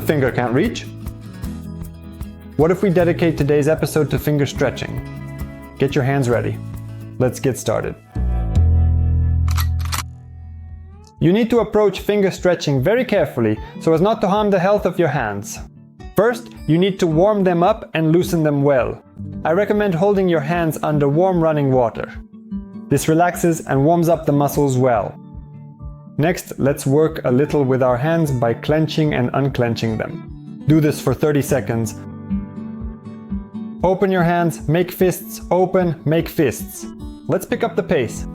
finger can't reach? What if we dedicate today's episode to finger stretching? Get your hands ready. Let's get started. You need to approach finger stretching very carefully so as not to harm the health of your hands. First, you need to warm them up and loosen them well. I recommend holding your hands under warm running water. This relaxes and warms up the muscles well. Next, let's work a little with our hands by clenching and unclenching them. Do this for 30 seconds. Open your hands, make fists, open, make fists. Let's pick up the pace.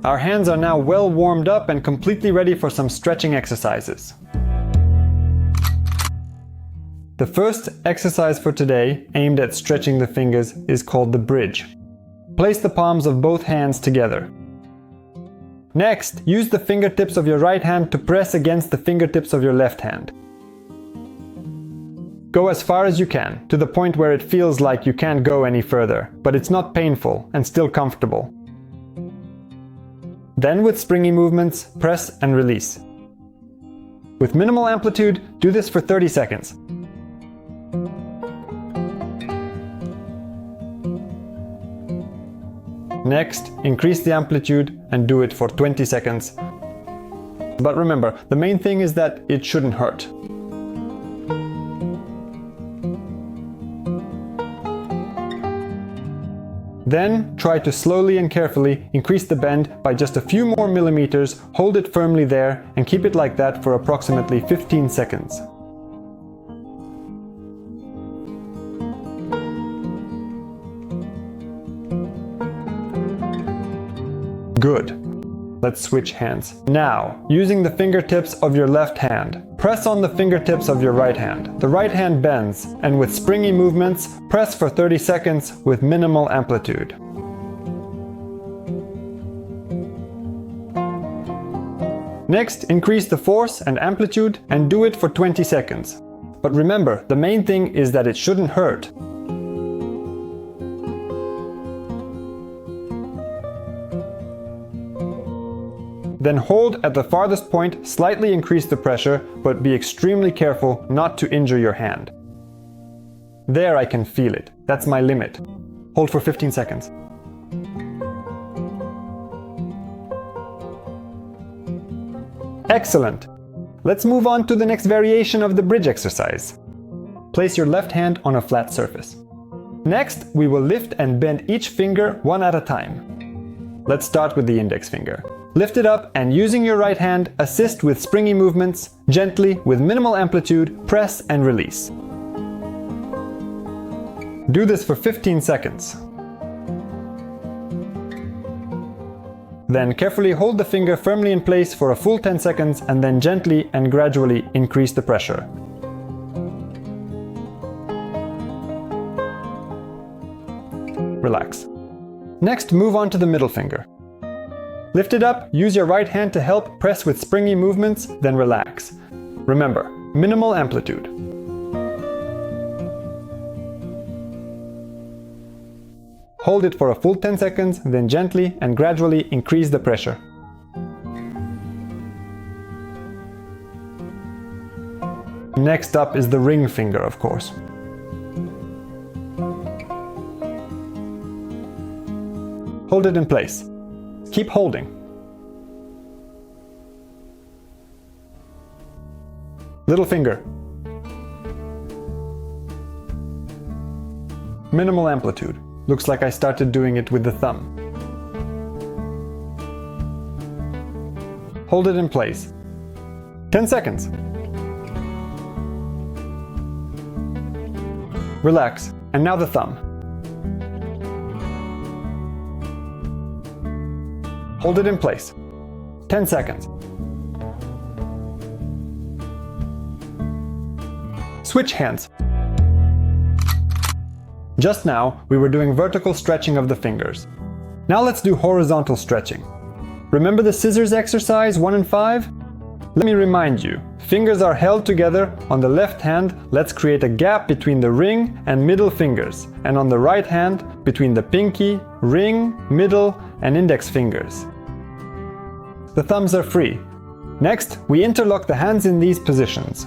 Our hands are now well warmed up and completely ready for some stretching exercises. The first exercise for today, aimed at stretching the fingers, is called the bridge. Place the palms of both hands together. Next, use the fingertips of your right hand to press against the fingertips of your left hand. Go as far as you can, to the point where it feels like you can't go any further, but it's not painful and still comfortable. Then, with springy movements, press and release. With minimal amplitude, do this for 30 seconds. Next, increase the amplitude and do it for 20 seconds. But remember, the main thing is that it shouldn't hurt. Then, try to slowly and carefully increase the bend by just a few more millimeters, hold it firmly there, and keep it like that for approximately 15 seconds. Good. Let's switch hands. Now, using the fingertips of your left hand, press on the fingertips of your right hand. The right hand bends, and with springy movements, press for 30 seconds with minimal amplitude. Next, increase the force and amplitude and do it for 20 seconds. But remember, the main thing is that it shouldn't hurt. Then hold at the farthest point, slightly increase the pressure, but be extremely careful not to injure your hand. There, I can feel it. That's my limit. Hold for 15 seconds. Excellent! Let's move on to the next variation of the bridge exercise. Place your left hand on a flat surface. Next, we will lift and bend each finger one at a time. Let's start with the index finger. Lift it up and using your right hand, assist with springy movements, gently, with minimal amplitude, press and release. Do this for 15 seconds. Then carefully hold the finger firmly in place for a full 10 seconds and then gently and gradually increase the pressure. Relax. Next, move on to the middle finger. Lift it up, use your right hand to help press with springy movements, then relax. Remember, minimal amplitude. Hold it for a full 10 seconds, then gently and gradually increase the pressure. Next up is the ring finger, of course. Hold it in place. Keep holding. Little finger. Minimal amplitude. Looks like I started doing it with the thumb. Hold it in place. 10 seconds. Relax. And now the thumb. Hold it in place. 10 seconds. Switch hands. Just now, we were doing vertical stretching of the fingers. Now let's do horizontal stretching. Remember the scissors exercise 1 and 5? Let me remind you, fingers are held together. On the left hand, let's create a gap between the ring and middle fingers, and on the right hand, between the pinky, ring, middle, and index fingers. The thumbs are free. Next, we interlock the hands in these positions.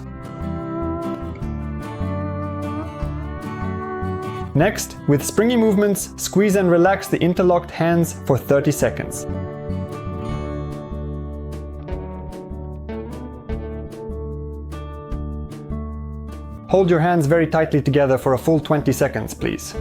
Next, with springy movements, squeeze and relax the interlocked hands for 30 seconds. Hold your hands very tightly together for a full 20 seconds, please.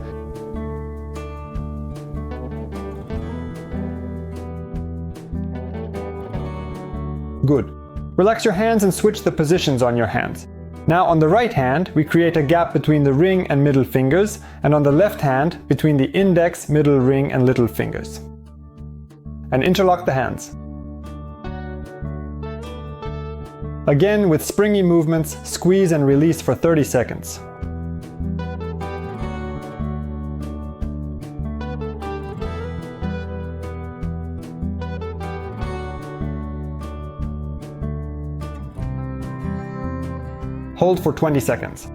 Good. Relax your hands and switch the positions on your hands. Now on the right hand, we create a gap between the ring and middle fingers, and on the left hand, between the index, middle ring and little fingers. And interlock the hands. Again, with springy movements, squeeze and release for 30 seconds. Hold for 20 seconds.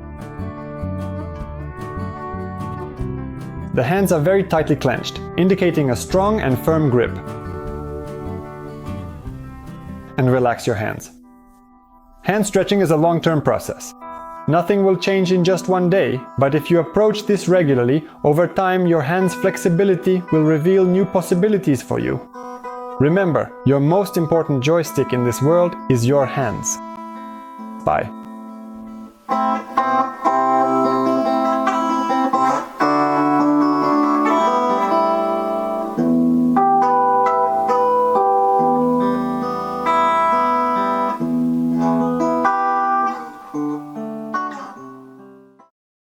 The hands are very tightly clenched, indicating a strong and firm grip. And relax your hands. Hand stretching is a long-term process. Nothing will change in just one day, but if you approach this regularly, over time your hands' flexibility will reveal new possibilities for you. Remember, your most important joystick in this world is your hands. Bye.